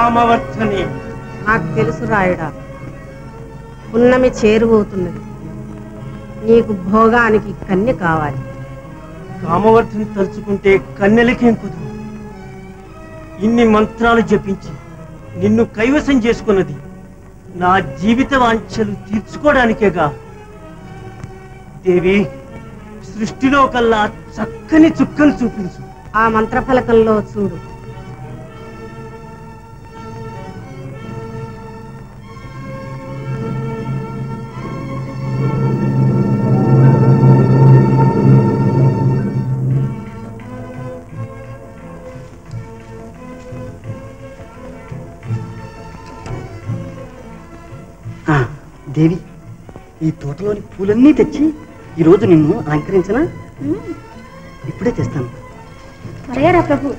కామవర్ధని. నాకు తెలుసు రాయుడా, పున్నమి చేరువవుతున్నది. నీకు భోగానికి కన్య కావాలి. కామవర్ధని తలుచుకుంటే కన్నెలకేం కుదురు. ఇన్ని మంత్రాలు జపించి నిన్ను కైవసం చేసుకున్నది నా జీవిత వాంఛలు తీర్చుకోవడానికేగా. దేవి, సృష్టిలో కల్లా చక్కని చుక్కను చూపించు. ఆ మంత్రఫలకంలో చూడు. దేవి, ఈ తోటలోని పూలన్నీ తెచ్చి ఈరోజు నిన్ను అలంకరించనా? ఇప్పుడే తెస్తాను. త్వరగా ప్రభు.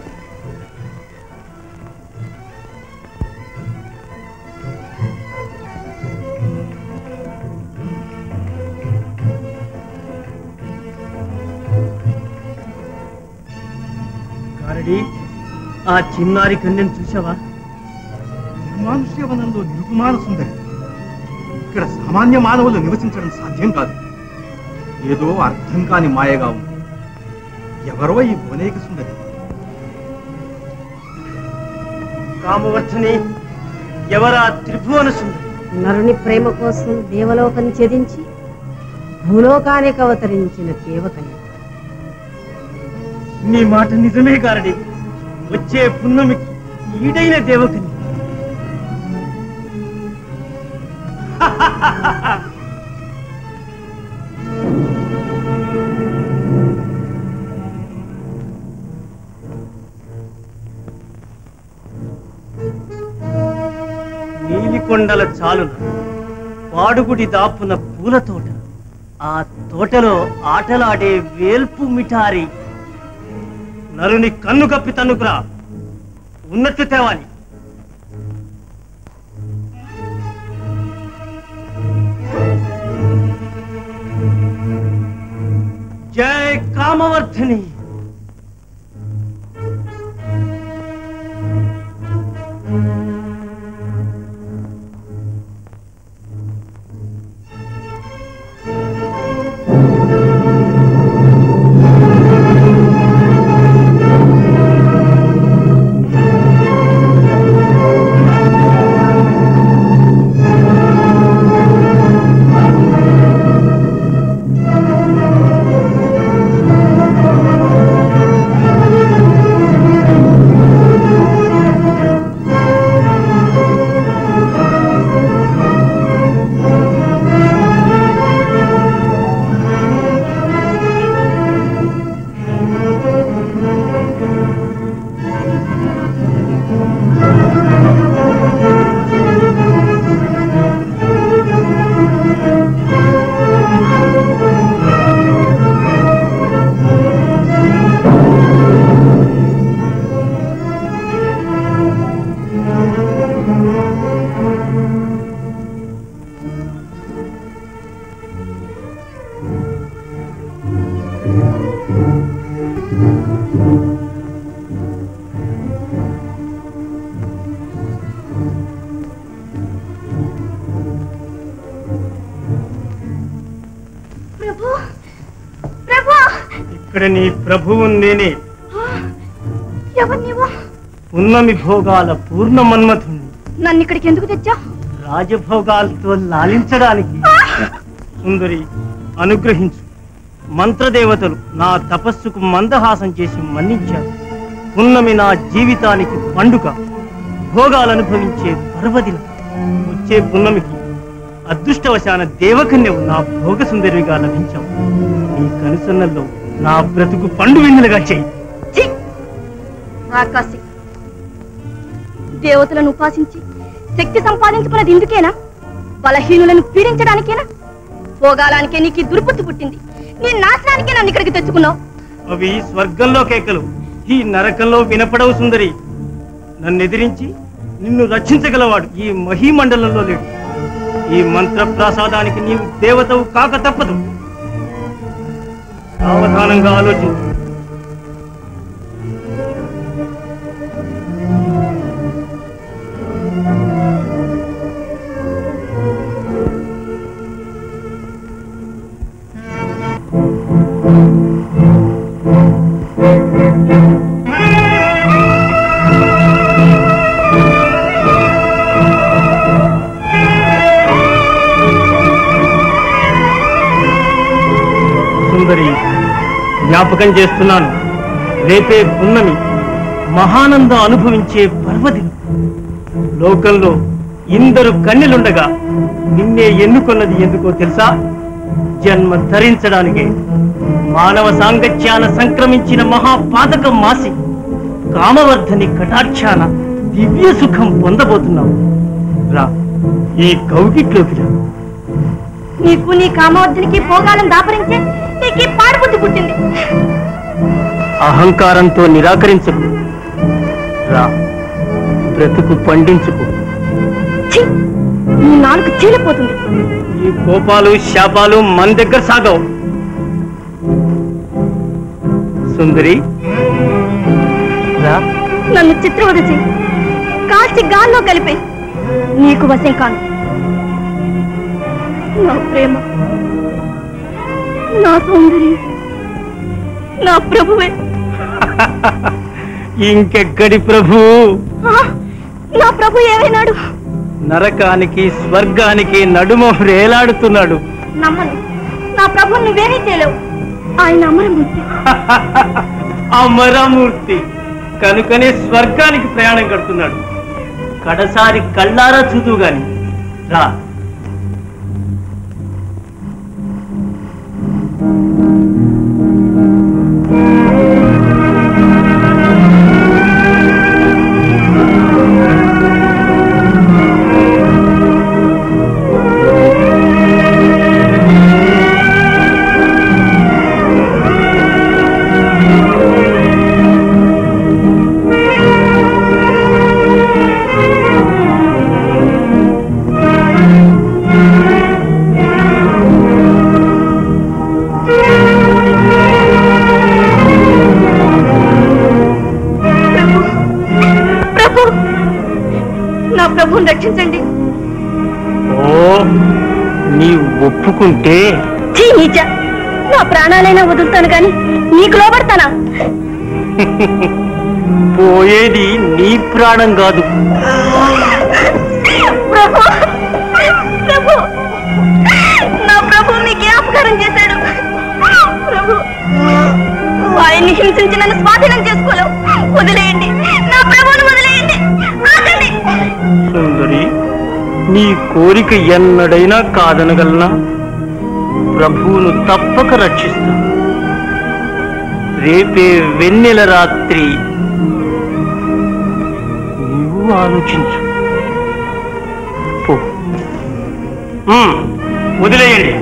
గారడి, ఆ చిన్నారి కన్యను చూసావా? నిర్మానుష్యవనంలో నిరుకుమార సుందరి. ఇక్కడ సామాన్య మానవులు నివసించడం సాధ్యం కాదు. ఏదో అర్థం కాని మాయగా ఉంది. ఎవరో ఈ భువనేక సుందరి. కామవర్ధని, ఎవరా త్రిభువన సుందరి? నరుని ప్రేమ కోసం దేవలోకం ఛేదించి భూలోకానికి అవతరించిన దేవకన్య. నీ మాట నిజమే గారడి. వచ్చే పున్నమికి ఈడైన దేవకన్య. నీలికొండల చాలున పాడుగుడి దాపున పూల తోట. ఆ తోటలో ఆటలాడే వేల్పు మిఠారి. నరుని కన్ను కప్పి తన్నుకురా, ఉన్నట్లు తేవాలి. జై కామవర్ధని. ఇక్కడ నీ ప్రభువు నేనే. పున్నమి భోగాల పూర్ణ మన్మథుణ్ణి. నన్ను ఇక్కడికి ఎందుకు తెచ్చా? రాజభోగాలతో లాలించడానికి. సుందరి, అనుగ్రహించు. మంత్రదేవతలు నా తపస్సుకు మందహాసం చేసి మన్నించారు. పున్నమి నా జీవితానికి పండుగ, భోగాలనుభవించే పర్వదినం. వచ్చే పున్నమికి అదృష్టవశాన దేవకన్యవు నా భోగ సుందరిగా లభించావు. నీ కనుసన్నల్లో నా బ్రతుకు పండు వెన్నెలగా చేయి. ఆకాశి, దేవతలను ఉపాసించి శక్తి సంపాదించుకున్నది ఇందుకేనా? బలహీనులను పీడించడానికేనా? భోగాలానికే నీకు దుర్బుద్ధి పుట్టింది. నీ నాశనానికే నన్ను ఇక్కడికి తెచ్చుకున్నావు. అవి స్వర్గంలో కేకలు, ఈ నరకంలో వినపడవు సుందరి. నన్ను ఎదిరించి నిన్ను రక్షించగలవాడు ఈ మహీమండలంలో లేడు. ఈ మంత్ర ప్రసాదానికి నీవు దేవతవు కాక తప్పదు. సావధానంగా ఆలోచించు. సుందరి, జ్ఞాపకం చేస్తున్నాను, రేపే పున్నమి, మహానందం అనుభవించే పర్వదినం. లోకంలో ఇందరు కన్నెలుండగా నిన్నే ఎన్నుకున్నది ఎందుకో తెలుసా? జన్మ ధరించడానికే. మానవ సాంగత్యాన సంక్రమించిన మహాపాతకం మాసి కామవర్ధని కటాక్షాన దివ్య సుఖం పొందబోతున్నావు. రా, ఈ కౌగిట్లోకి రా. నీకు నీ కామవర్ధనికి భోగాలను దాపరించే నీకు ఈ పాడుబుద్ధి పుట్టింది. అహంకారంతో నిరాకరించకు. రా, బ్రతుకు పండించుకు. ఛీ, నీ నాలుగు చీలిపోతుంది. ఈ కోపాలు శాపాలు మన దగ్గర సాగవు. సుందరి, రా. నన్ను చిత్రవద చెయ్యి, కాల్చి గాల్లో కలిపే. నీకు వశం కాను. నా ప్రేమ, నా సౌందర్యం, నా ప్రభువే. ఇంకెక్కడి ప్రభు? నా ప్రభు ఏమైనాడు? నరకానికి స్వర్గానికి నడుమ వేలాడుతున్నాడు. నమ్మను, నా ప్రభు నువ్వేమీ చేయలేవు. ఆయన అమరమూర్తి. అమరమూర్తి కనుకనే స్వర్గానికి ప్రయాణం కడుతున్నాడు. కడసారి కళ్ళారా చూదువు గాని. రా. ప్రభువుని రక్షించండి. ఓ, నీవు ఒప్పుకుంటే నీచ, నా ప్రాణాలైనా వదులుతాను కానీ నీకు లోబడతానా? పోయేది నీ ప్రాణం కాదు. ప్రభు, ప్రభు, నా ప్రభు మీకే అపకారం చేశాడు. ప్రభు, ఆయన్ని హింసించి నన్ను స్వాధీనం చేసుకోలేవు. వదిలేయండి, నా ప్రభువును వదిలేయండి. ఆగండి. సుందరి, నీ కోరిక ఎన్నడైనా కాదనగలనా? ప్రభువును తప్పక రక్షిస్తా. రేపే వెన్నెల రాత్రి. నీవు ఆలోచించు. పో. వదిలేయండి.